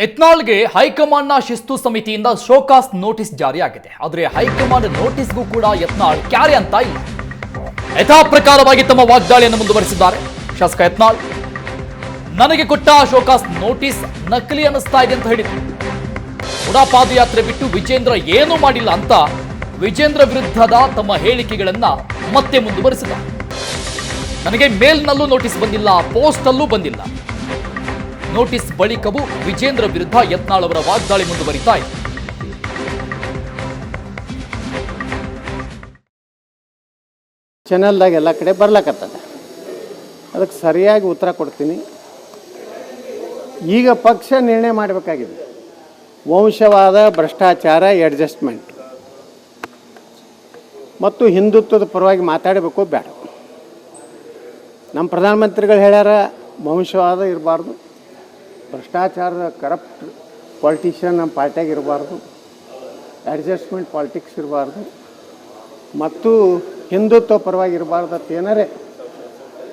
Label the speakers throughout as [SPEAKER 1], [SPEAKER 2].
[SPEAKER 1] ಯತ್ನಾಳ್ಗೆ ಹೈಕಮಾಂಡ್ನ ಶಿಸ್ತು ಸಮಿತಿಯಿಂದ show cause notice ಜಾರಿಯಾಗಿದೆ. ಆದರೆ ಹೈಕಮಾಂಡ್ ನೋಟಿಸ್ಗೂ ಕೂಡ ಯತ್ನಾಳ್ ಕ್ಯಾರೆ ಅಂತ ಇಲ್ಲ. ಯಥಾ ಪ್ರಕಾರವಾಗಿ ತಮ್ಮ ವಾಗ್ದಾಳಿಯನ್ನು ಮುಂದುವರೆಸಿದ್ದಾರೆ ಶಾಸಕ ಯತ್ನಾಳ್. ನನಗೆ ಕೊಟ್ಟ ಶೋಕಾಸ್ ನೋಟಿಸ್ ನಕಲಿ ಅನ್ನಿಸ್ತಾ ಇದೆ ಅಂತ ಹೇಳಿದ್ರು. ಉಡಾ ಪಾದಯಾತ್ರೆ ಬಿಟ್ಟು ವಿಜೇಂದ್ರ ಏನೂ ಮಾಡಿಲ್ಲ ಅಂತ ವಿಜೇಂದ್ರ ವಿರುದ್ಧದ ತಮ್ಮ ಹೇಳಿಕೆಗಳನ್ನ ಮತ್ತೆ ಮುಂದುವರೆಸಿದ್ದಾರೆ. ನನಗೆ ಮೇಲ್ನಲ್ಲೂ ನೋಟಿಸ್ ಬಂದಿಲ್ಲ, ಪೋಸ್ಟ್ ಅಲ್ಲೂ ಬಂದಿಲ್ಲ. ನೋಟಿಸ್ ಬಳಿಕವೂ ವಿಜೇಂದ್ರ ವಿರುದ್ಧ ಯತ್ನಾಳ್ ಅವರ ವಾಗ್ದಾಳಿ ಮುಂದುವರಿತಾ ಇದೆ.
[SPEAKER 2] ಚಾನಲ್ದಾಗ ಎಲ್ಲ ಕಡೆ ಬರ್ಲಕತ್ತದ, ಅದಕ್ಕೆ ಸರಿಯಾಗಿ ಉತ್ತರ ಕೊಡ್ತೀನಿ. ಈಗ ಪಕ್ಷ ನಿರ್ಣಯ ಮಾಡಬೇಕಾಗಿದೆ. ವಂಶವಾದ, ಭ್ರಷ್ಟಾಚಾರ, ಅಡ್ಜಸ್ಟ್ಮೆಂಟ್ ಮತ್ತು ಹಿಂದುತ್ವದ ಪರವಾಗಿ ಮಾತಾಡಬೇಕು ಬೇಡ. ನಮ್ಮ ಪ್ರಧಾನಮಂತ್ರಿಗಳು ಹೇಳ್ಯಾರ, ವಂಶವಾದ ಇರಬಾರ್ದು, ಭ್ರಷ್ಟಾಚಾರದ ಕರಪ್ಟ್ ಪಾಲಿಟಿಷಿಯನ್ ನಮ್ಮ ಪಾರ್ಟಿಯಾಗ ಇರಬಾರ್ದು, ಅಡ್ಜಸ್ಟ್ಮೆಂಟ್ ಪಾಲಿಟಿಕ್ಸ್ ಇರಬಾರ್ದು ಮತ್ತು ಹಿಂದುತ್ವ ಪರವಾಗಿ ಇರಬಾರ್ದು ಅಂತ ಏನಾರೇ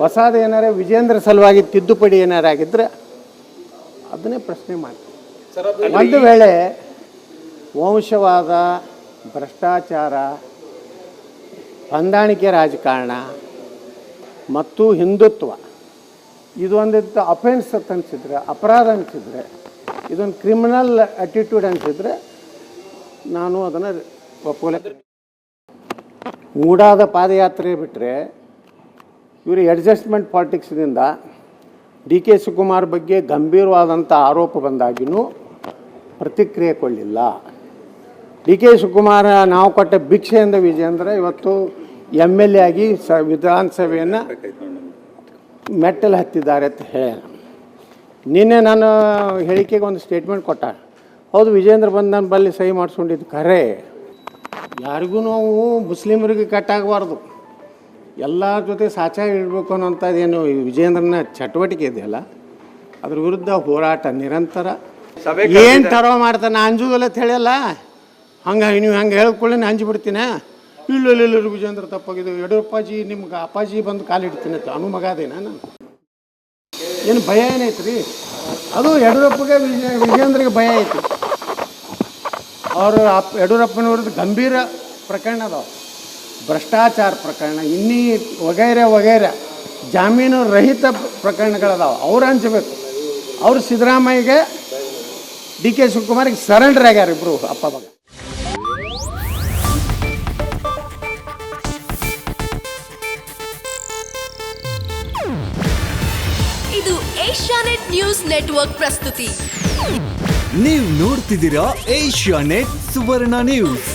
[SPEAKER 2] ಹೊಸದು ಏನಾರೇ ವಿಜೇಂದ್ರ ಸಲುವಾಗಿ ತಿದ್ದುಪಡಿ ಏನಾರು ಆಗಿದ್ರೆ ಅದನ್ನೇ ಪ್ರಶ್ನೆ ಮಾಡ್ತೀವಿ. ಒಂದು ವೇಳೆ ವಂಶವಾದ, ಭ್ರಷ್ಟಾಚಾರ, ಹೊಂದಾಣಿಕೆ ರಾಜಕಾರಣ ಮತ್ತು ಹಿಂದುತ್ವ ಇದೊಂದಿತ್ತು ಅಫೆನ್ಸ್ ಅಂತ ಅನಿಸಿದ್ರೆ, ಅಪರಾಧ ಅನಿಸಿದ್ರೆ, ಇದೊಂದು ಕ್ರಿಮಿನಲ್ ಆಟಿಟ್ಯೂಡ್ ಅನಿಸಿದ್ರೆ ನಾನು ಅದನ್ನು ಒಪ್ಪೋಲೆ. ಮೂಡಾದ ಪಾದಯಾತ್ರೆ ಬಿಟ್ಟರೆ ಇವರು ಅಡ್ಜಸ್ಟ್ಮೆಂಟ್ ಪಾಲಿಟಿಕ್ಸ್ನಿಂದ ಡಿ ಕೆ ಶಿವಕುಮಾರ್ ಬಗ್ಗೆ ಗಂಭೀರವಾದಂಥ ಆರೋಪ ಬಂದಾಗಿಯೂ ಪ್ರತಿಕ್ರಿಯೆ ಕೊಡಲಿಲ್ಲ. ಡಿ ಕೆ ಶಿವಕುಮಾರ ನಾವು ಕೊಟ್ಟ ಭಿಕ್ಷೆಯಿಂದ ವಿಜೇಂದ್ರ ಇವತ್ತು MLA ಆಗಿ ವಿಧಾನಸಭೆಯನ್ನು ಮೆಟ್ಟಲು ಹತ್ತಿದ್ದಾರೆ ಅಂತ ಹೇಳ. ನಿನ್ನೆ ನಾನು ಹೇಳಿಕೆಗೆ ಒಂದು ಸ್ಟೇಟ್ಮೆಂಟ್ ಕೊಟ್ಟ. ಹೌದು, ವಿಜೇಂದ್ರ ಬಂದು ನಾನು ಬಲ್ಲಿ ಸಹಿ ಮಾಡಿಸ್ಕೊಂಡಿದ್ದು ಖರೆ. ಯಾರಿಗೂ ನಾವು ಮುಸ್ಲಿಮರಿಗೆ ಕಟ್ಟಾಗಬಾರ್ದು, ಎಲ್ಲರ ಜೊತೆ ಸಾಚಾಗ ಇಡಬೇಕು ಅನ್ನೋಂಥದ್ದೇನು ವಿಜೇಂದ್ರನ ಚಟುವಟಿಕೆ ಇದೆಯಲ್ಲ, ಅದ್ರ ವಿರುದ್ಧ ಹೋರಾಟ ನಿರಂತರ. ಏನು ತರವ ಮಾಡ್ತಾನೆ, ಅಂಜುದಲ್ಲ ಅಂತ ಹೇಳಿಯಲ್ಲ, ಹಂಗೆ ನೀವು ಹಂಗೆ ಹೇಳ್ಕೊಳ್ಳಿ ಅಂಜು ಬಿಡ್ತೀನಿ. ಇಲ್ಲ ವಿಜೇಂದ್ರ ತಪ್ಪಾಗಿದ್ದು, ಯಡಿಯೂರಪ್ಪಾಜಿ ನಿಮ್ಗೆ ಅಪ್ಪಾಜಿ ಬಂದು ಕಾಲಿಡ್ತೀನಿ ಅಂತ ಅನು ಮಗ ಅದೇನ. ನಾನು ಏನು ಭಯ ಏನೈತೆ ರೀ? ಅದು ಯಡಿಯೂರಪ್ಪಗೆ ವಿಜೇಂದ್ರಿಗೆ ಭಯ ಐತಿ. ಅವರು ಯಡಿಯೂರಪ್ಪನ ವಿರುದ್ಧ ಗಂಭೀರ ಪ್ರಕರಣ ಅದಾವ, ಭ್ರಷ್ಟಾಚಾರ ಪ್ರಕರಣ, ಇನ್ನೀ ವಗೈರೆ ಜಾಮೀನು ರಹಿತ ಪ್ರಕರಣಗಳದಾವ. ಅವ್ರು ಹಂಚಬೇಕು. ಅವರು ಸಿದ್ದರಾಮಯ್ಯಗೆ, ಡಿ ಕೆ ಶಿವಕುಮಾರ್ಗೆ ಸರೆಂಡರ್ ಆಗ್ಯಾರ ಇಬ್ಬರು ಅಪ್ಪ ಮಗ.
[SPEAKER 3] ಇದು ಏಷ್ಯಾನೆಟ್ ನ್ಯೂಸ್ ನೆಟ್ವರ್ಕ್ ಪ್ರಸ್ತುತಿ.
[SPEAKER 4] ನೀವು ನೋಡ್ತಿದ್ದೀರಾ ಏಷ್ಯಾನೆಟ್ ಸುವರ್ಣ ನ್ಯೂಸ್.